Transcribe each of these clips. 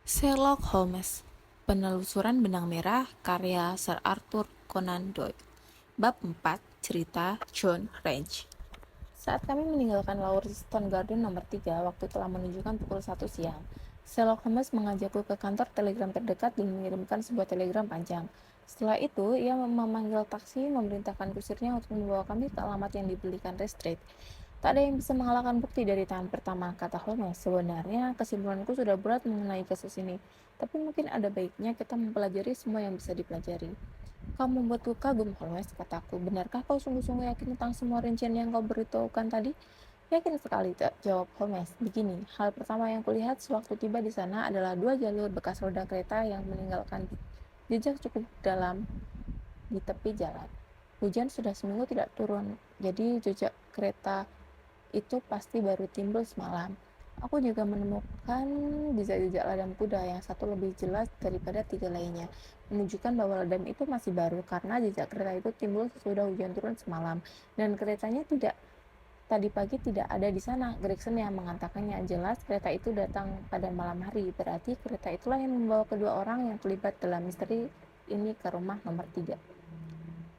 Sherlock Holmes, Penelusuran Benang Merah, karya Sir Arthur Conan Doyle. Bab 4, Cerita John Range. Saat kami meninggalkan Lauriston Garden nomor 3, waktu telah menunjukkan pukul 1 siang. Sherlock Holmes mengajakku ke kantor telegram terdekat dan mengirimkan sebuah telegram panjang. Setelah itu, ia memanggil taksi, memerintahkan kusirnya untuk membawa kami ke alamat yang dibelikan Lestrade. Tak ada yang bisa mengalahkan bukti dari tangan pertama, kata Holmes. Sebenarnya, kesimpulanku sudah berat mengenai kasus ini, tapi mungkin ada baiknya kita mempelajari semua yang bisa dipelajari. Kau membuatku kagum, Holmes, kataku. Benarkah kau sungguh-sungguh yakin tentang semua rincian yang kau beritahukan tadi? Yakin sekali, jawab Holmes. Begini, hal pertama yang kulihat sewaktu tiba di sana adalah dua jalur bekas roda kereta yang meninggalkan jejak cukup dalam di tepi jalan. Hujan sudah seminggu tidak turun, jadi jejak kereta itu pasti baru timbul semalam. Aku juga menemukan jejak-jejak ladang kuda yang satu lebih jelas daripada tiga lainnya, menunjukkan bahwa ladang itu masih baru karena jejak kereta itu timbul sesudah hujan turun semalam, dan keretanya tadi pagi tidak ada di sana. Gregson yang mengatakannya jelas kereta itu datang pada malam hari, berarti kereta itulah yang membawa kedua orang yang terlibat dalam misteri ini ke rumah nomor 3.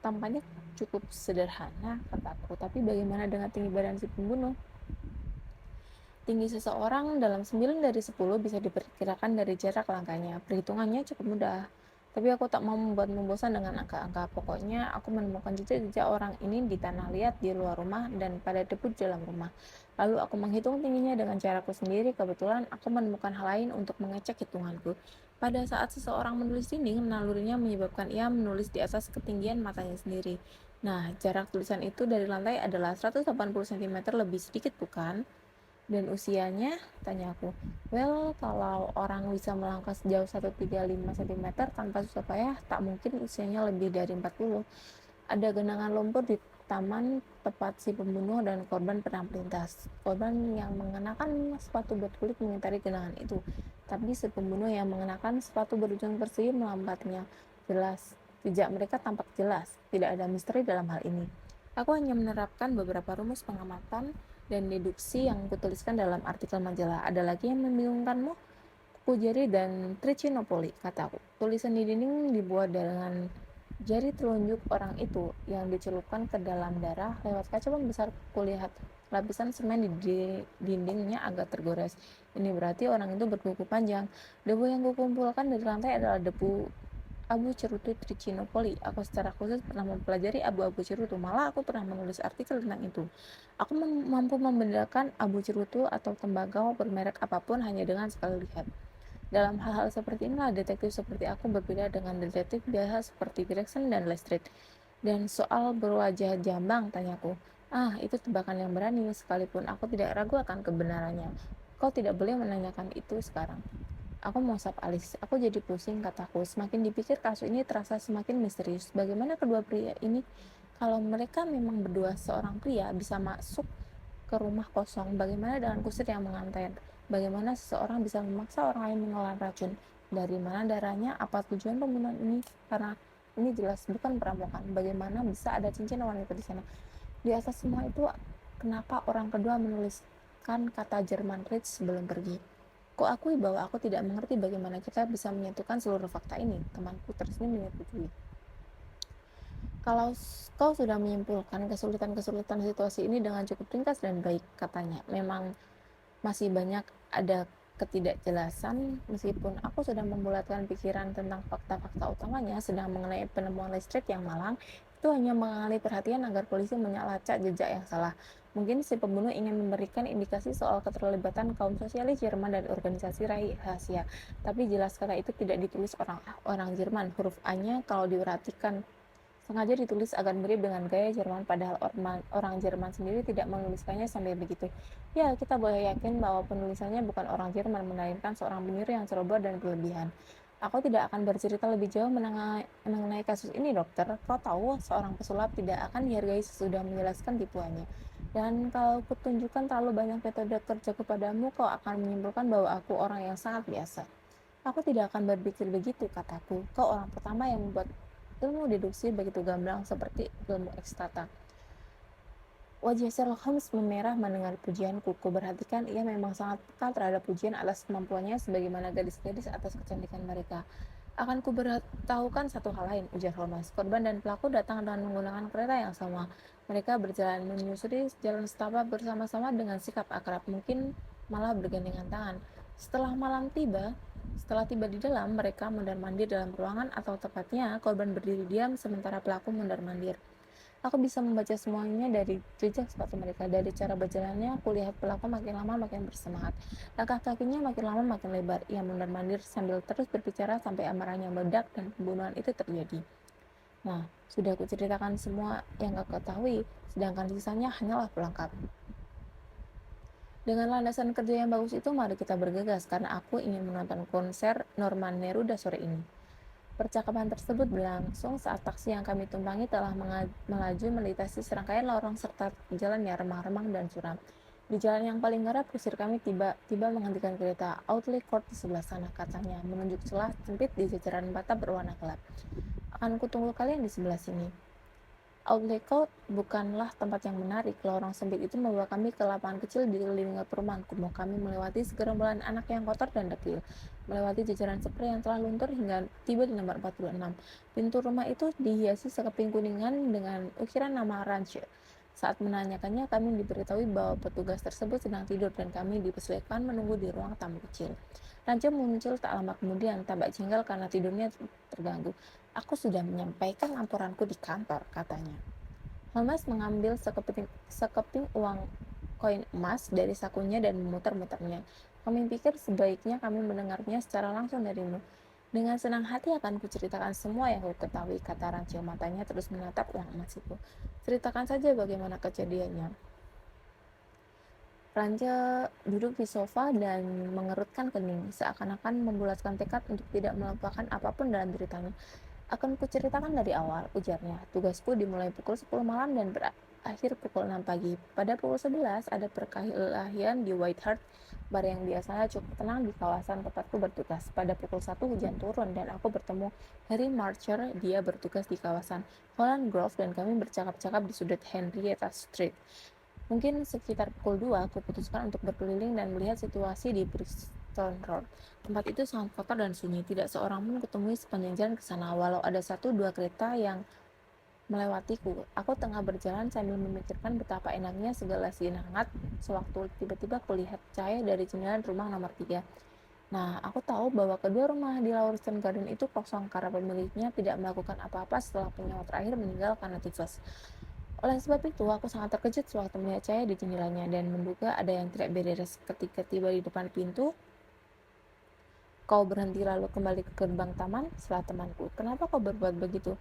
Tampaknya cukup sederhana, kataku, tapi bagaimana dengan tinggi badan si pembunuh? Tinggi seseorang dalam 9 dari 10 bisa diperkirakan dari jarak langkahnya. Perhitungannya cukup mudah. Tapi aku tak mau membuatmu bosan dengan angka-angka. Pokoknya aku menemukan jejak-jejak orang ini di tanah liat di luar rumah dan pada debu di dalam rumah. Lalu aku menghitung tingginya dengan caraku sendiri. Kebetulan aku menemukan hal lain untuk mengecek hitunganku. Pada saat seseorang menulis dinding, nalurinya menyebabkan ia menulis di atas ketinggian matanya sendiri. Nah, jarak tulisan itu dari lantai adalah 180 cm lebih sedikit, bukan? Dan usianya? Tanya aku. Well, kalau orang bisa melangkah sejauh 135 cm tanpa susah payah, tak mungkin usianya lebih dari 40. Ada genangan lumpur di taman tempat si pembunuh dan korban pernah melintas. Korban yang mengenakan sepatu berkulit mengitari genangan itu, tapi si pembunuh yang mengenakan sepatu berujung persegi melambatinya. Jelas, jejak mereka tampak jelas. Tidak ada misteri dalam hal ini. Aku hanya menerapkan beberapa rumus pengamatan dan deduksi yang kutuliskan dalam artikel majalah. Ada lagi yang membingungkanmu? Kuku jari dan trichinopoly, kataku. Tulisan di dinding dibuat dengan jari telunjuk orang itu yang dicelupkan ke dalam darah lewat kaca pembesar. Kulihat lapisan semen di dindingnya agak tergores. Ini berarti orang itu berkuku panjang. Debu yang kukumpulkan dari lantai adalah debu abu cerutu trichinopoly. Aku secara khusus pernah mempelajari abu-abu cerutu, malah aku pernah menulis artikel tentang itu. Aku mampu membedakan abu cerutu atau tembakau bermerek apapun hanya dengan sekali lihat. Dalam hal-hal seperti inilah detektif seperti aku berbeda dengan detektif biasa seperti Gregson dan Lestrade. Dan soal berwajah jambang, tanyaku. Ah, itu tebakan yang berani, sekalipun aku tidak ragu akan kebenarannya. Kau tidak boleh menanyakan itu sekarang. Aku mengusap alis. Aku jadi pusing, kataku. Semakin dipikir kasus ini terasa semakin misterius. Bagaimana kedua pria ini, kalau mereka memang berdua seorang pria, bisa masuk ke rumah kosong? Bagaimana dengan kusir yang mengantar? Bagaimana seseorang bisa memaksa orang lain menelan racun? Dari mana darahnya? Apa tujuan pembunuhan ini? Karena ini jelas bukan perampokan. Bagaimana bisa ada cincin wanita di sana? Di atas semua itu, kenapa orang kedua menuliskan kata Jerman Rich sebelum pergi? Kuakui bahwa aku tidak mengerti bagaimana kita bisa menyatukan seluruh fakta ini. Temanku tersenyum menyetujui. Kalau kau sudah menyimpulkan kesulitan-kesulitan situasi ini dengan cukup ringkas dan baik, katanya. Memang masih banyak ada ketidakjelasan, meskipun aku sudah membulatkan pikiran tentang fakta-fakta utamanya, sedang mengenai penemuan listrik yang malang, itu hanya mengalih perhatian agar polisi menyalahkan jejak yang salah. Mungkin si pembunuh ingin memberikan indikasi soal keterlibatan kaum sosialis Jerman dan organisasi rahasia, tapi jelas kata itu tidak ditulis orang Jerman. Huruf A-nya kalau diperhatikan sengaja ditulis agar mirip dengan gaya Jerman, padahal orang Jerman sendiri tidak menuliskannya sampai begitu. Ya, kita boleh yakin bahwa penulisannya bukan orang Jerman, melainkan seorang penyihir yang ceroboh dan berlebihan. Aku tidak akan bercerita lebih jauh mengenai kasus ini, dokter. Kau tahu, seorang pesulap tidak akan dihargai sesudah menjelaskan tipuannya. Dan kalau kutunjukkan terlalu banyak metode kerja kepadamu, kau akan menyimpulkan bahwa aku orang yang sangat biasa. Aku tidak akan berpikir begitu, kataku. Kau orang pertama yang membuat ilmu deduksi begitu gamblang seperti ilmu ekstata. Wajah Sherlock Holmes memerah mendengar pujianku. Kuperhatikan ia memang sangat peka terhadap pujian atas kemampuannya sebagaimana gadis-gadis atas kecantikan mereka. Akan kuberitahukan satu hal lain, ujar Holmes. Korban dan pelaku datang dengan menggunakan kereta yang sama. Mereka berjalan menyusuri jalan setapak bersama-sama dengan sikap akrab, mungkin malah bergandengan tangan. Setelah tiba di dalam, mereka mondar-mandir dalam ruangan atau tepatnya korban berdiri diam sementara pelaku mondar-mandir. Aku bisa membaca semuanya dari jejak sepatu mereka. Dari cara berjalannya, aku lihat pelaku makin lama makin bersemangat. Langkah kakinya makin lama makin lebar. Ia mondar-mandir sambil terus berbicara sampai amarahnya meledak dan pembunuhan itu terjadi. Nah, sudah aku ceritakan semua yang kau ketahui, sedangkan sisanya hanyalah pelengkap. Dengan landasan kerja yang bagus itu, mari kita bergegas, karena aku ingin menonton konser Norman Neruda sore ini. Percakapan tersebut berlangsung saat taksi yang kami tumpangi telah melaju melintasi serangkaian lorong serta jalan yang remang-remang dan suram. Di jalan yang paling gelap, kusir kami tiba-tiba menghentikan kereta. Outlet Court di sebelah sana, katanya, menunjuk celah sempit di jajaran bata berwarna gelap. Akan kutunggu kalian di sebelah sini. Outlet Court bukanlah tempat yang menarik. Lorong sempit itu membawa kami ke lapangan kecil di lingkungan perumahan kumuh. Kami melewati segerombolan anak yang kotor dan dekil, melewati jajaran spray yang telah luntur hingga tiba di nomor 46. Pintu rumah itu dihiasi sekeping kuningan dengan ukiran nama Ranch. Saat menanyakannya, kami diberitahu bahwa petugas tersebut sedang tidur dan kami dipersilakan menunggu di ruang tamu kecil. Rancho muncul tak lama kemudian, tampak jengkel karena tidurnya terganggu. Aku sudah menyampaikan laporanku di kantor, katanya. Holmes mengambil sekeping uang koin emas dari sakunya dan memutar-mutarnya. Kami pikir sebaiknya kami mendengarnya secara langsung darimu. Dengan senang hati akan kuceritakan semua yang ku ketahui, kata Rancho. Matanya terus menatap uang emas itu. Ceritakan saja bagaimana kejadiannya. Rancho duduk di sofa dan mengerutkan kening, seakan-akan membulatkan tekad untuk tidak melupakan apapun dalam ceritanya. Akan kuceritakan dari awal, ujarnya. Tugasku dimulai pukul 10 malam dan berakhir pukul 6 pagi. Pada pukul 11 ada perkelahian di White Hart, bar yang biasanya cukup tenang di kawasan tempatku bertugas. Pada pukul 1 hujan turun dan aku bertemu Harry Marcher. Dia bertugas di kawasan Holland Grove dan kami bercakap-cakap di sudut Henrietta Street. Mungkin sekitar pukul 2, aku putuskan untuk berkeliling dan melihat situasi di Brixton Road. Tempat itu sangat kotor dan sunyi, tidak seorang pun kutemui sepanjang jalan ke sana, walau ada 1-2 kereta yang melewatiku. Aku tengah berjalan sambil memikirkan betapa enaknya segala siang hangat, sewaktu tiba-tiba kulihat cahaya dari jendela rumah nomor 3. Nah, aku tahu bahwa kedua rumah di Lauriston Garden itu kosong karena pemiliknya tidak melakukan apa-apa setelah penyewa terakhir meninggal karena tifus. Oleh sebab itu, aku sangat terkejut sewaktu melihat cahaya di jendelanya dan menduga ada yang tidak beres. Ketika tiba di depan pintu, kau berhenti lalu kembali ke gerbang taman setelah temanku. Kenapa kau berbuat begitu?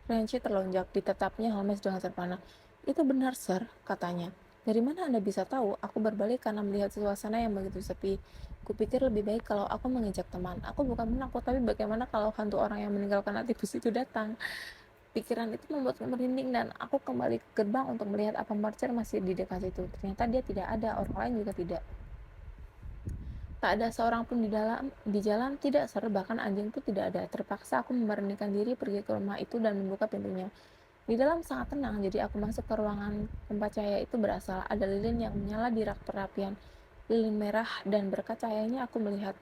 Renci terlonjak, ditatapnya Holmes dengan terpana. Itu benar, Sir, katanya. Dari mana Anda bisa tahu? Aku berbalik karena melihat suasana yang begitu sepi. Kupikir lebih baik kalau aku mengejak teman. Aku bukan penakut, tapi bagaimana kalau hantu orang yang meninggalkan aktivis itu datang? Pikiran itu membuatku merinding dan aku kembali ke gerbang untuk melihat apa Marcher masih di dekat situ. Ternyata dia tidak ada, orang lain juga tidak. Tak ada seorang pun di jalan, tidak Sir, bahkan anjing pun tidak ada. Terpaksa aku memberanikan diri pergi ke rumah itu dan membuka pintunya. Di dalam sangat tenang, jadi aku masuk ke ruangan tempat cahaya itu berasal. Ada lilin yang menyala di rak perapian, lilin merah, dan berkat cahayanya aku melihat.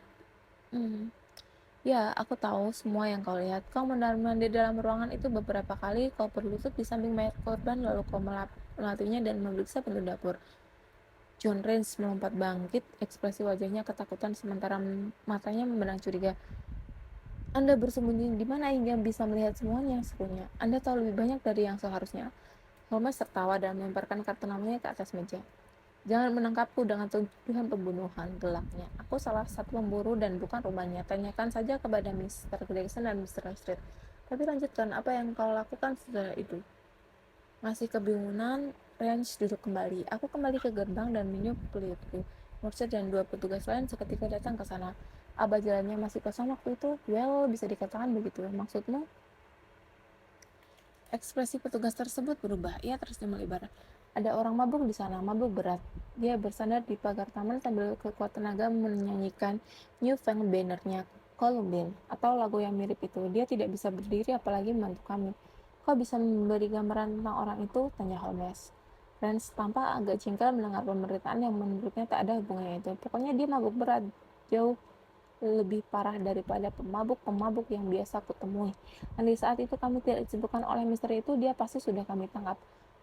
Ya, aku tahu semua yang kau lihat. Kau mondar-mandir dalam ruangan itu beberapa kali. Kau berlutut di samping mayat korban, lalu kau melatihnya dan memeriksa pintu dapur. John Range melompat bangkit, ekspresi wajahnya ketakutan sementara matanya memandang curiga. Anda bersembunyi di mana hingga bisa melihat semuanya, serunya. Anda tahu lebih banyak dari yang seharusnya. Holmes tertawa dan melemparkan kartu namanya ke atas meja. Jangan menangkapku dengan tuduhan pembunuhan, gelaknya. Aku salah satu pemburu dan bukan rumahnya. Tanyakan saja kepada Mr. Gregson dan Mr. Street. Tapi lanjutkan, apa yang kau lakukan setelah itu? Masih kebingungan, Range duduk kembali. Aku kembali ke gerbang dan meniup pelitku. Mercer dan 2 petugas lain seketika datang ke sana. Apa jalannya masih kosong waktu itu? Well, bisa dikatakan begitu. Maksudmu? Ekspresi petugas tersebut berubah. Ia tersenyum lebar. Ada orang mabuk di sana, mabuk berat. Dia bersandar di pagar taman sambil kekuat tenaga menyanyikan New Fang Banner-nya Columbine atau lagu yang mirip itu. Dia tidak bisa berdiri apalagi membantu kami. Kau bisa memberi gambaran tentang orang itu? Tanya Holmes. Rans tampak agak jengkel mendengar pemberitaan yang menurutnya tak ada hubungannya itu. Pokoknya dia mabuk berat, jauh lebih parah daripada pemabuk-pemabuk yang biasa kutemui. Dan di saat itu kami tidak disibukkan oleh misteri itu, dia pasti sudah kami tangkap.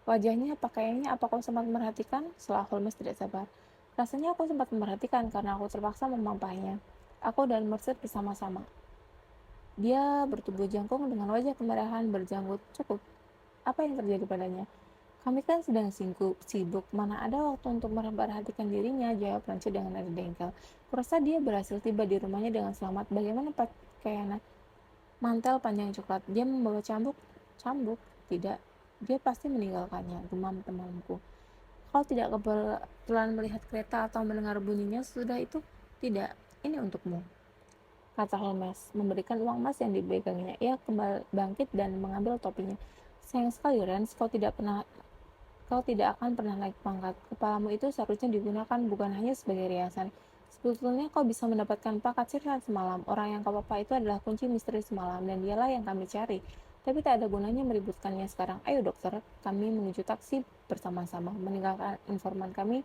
Wajahnya, pakaiannya, apa kau sempat memperhatikan? Setelah Holmes tidak sabar. Rasanya aku sempat memperhatikan karena aku terpaksa memampahnya. Aku dan Mercer bersama-sama. Dia bertubuh jangkung dengan wajah kemerahan berjanggut. Cukup. Apa yang terjadi padanya? Kami kan sedang sibuk, mana ada waktu untuk memperhatikan dirinya, jawab Rancu dengan nada dengkel. Kurasa dia berhasil tiba di rumahnya dengan selamat. Bagaimana pakaian mantel panjang coklat? Dia membawa cambuk? Cambuk? Tidak. Dia pasti meninggalkannya, gumam temanku. Kau tidak kebetulan melihat kereta atau mendengar bunyinya sudah itu? Tidak. Ini untukmu, kata Holmes, memberikan uang emas yang dipegangnya. Ia kembali bangkit dan mengambil topinya. Sayang sekali, Rance, Kau tidak akan pernah naik pangkat. Kepalamu itu seharusnya digunakan bukan hanya sebagai riasan. Sebetulnya kau bisa mendapatkan pangkat sirkuit semalam. Orang yang kau papa itu adalah kunci misteri semalam, dan dialah yang kami cari. Tapi tak ada gunanya meributkannya sekarang. Ayo dokter, kami menuju taksi bersama-sama, meninggalkan informan kami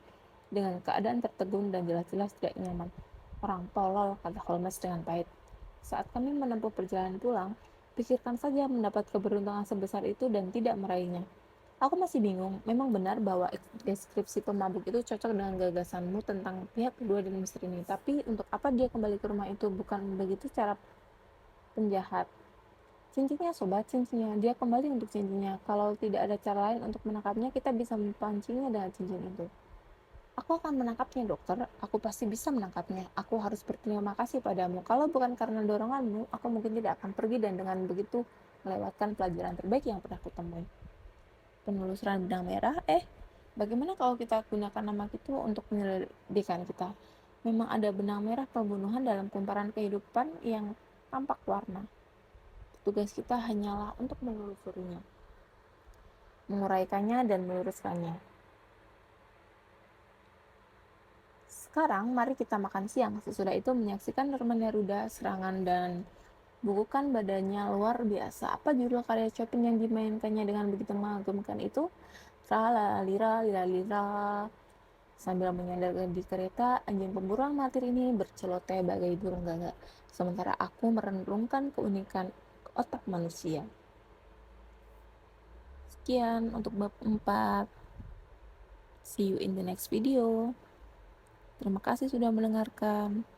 dengan keadaan tertegun dan jelas-jelas tidak nyaman. Orang tolol, kata Holmes dengan pahit. Saat kami menempuh perjalanan pulang, pikirkan saja mendapat keberuntungan sebesar itu dan tidak meraihnya. Aku masih bingung, memang benar bahwa deskripsi pemabuk itu cocok dengan gagasanmu tentang pihak kedua dan misteri ini. Tapi untuk apa dia kembali ke rumah itu? Bukan begitu cara penjahat. Cincinnya sobat, cincinnya. Dia kembali untuk cincinnya. Kalau tidak ada cara lain untuk menangkapnya, kita bisa mempancingnya dengan cincin itu. Aku akan menangkapnya, dokter. Aku pasti bisa menangkapnya. Aku harus berterima kasih padamu. Kalau bukan karena doronganmu, aku mungkin tidak akan pergi dan dengan begitu melewatkan pelajaran terbaik yang pernah kutemui. Penelusuran benang merah, bagaimana kalau kita gunakan nama itu untuk penyelidikan kita? Memang ada benang merah pembunuhan dalam kumparan kehidupan yang tampak warna. Tugas kita hanyalah untuk menelusurinya, menguraikannya dan meluruskannya. Sekarang mari kita makan siang. Sesudah itu menyaksikan Norman Neruda serangan dan bukukan badannya luar biasa. Apa judul karya Chopin yang dimainkannya dengan begitu mengagumkan itu? Tralalira, lira, lira. Sambil menyandar di kereta, anjing pemburu amatir ini berceloteh bagai burung gagak. Sementara aku merenungkan keunikan otak manusia. Sekian untuk bab 4. See you in the next video. Terima kasih sudah mendengarkan.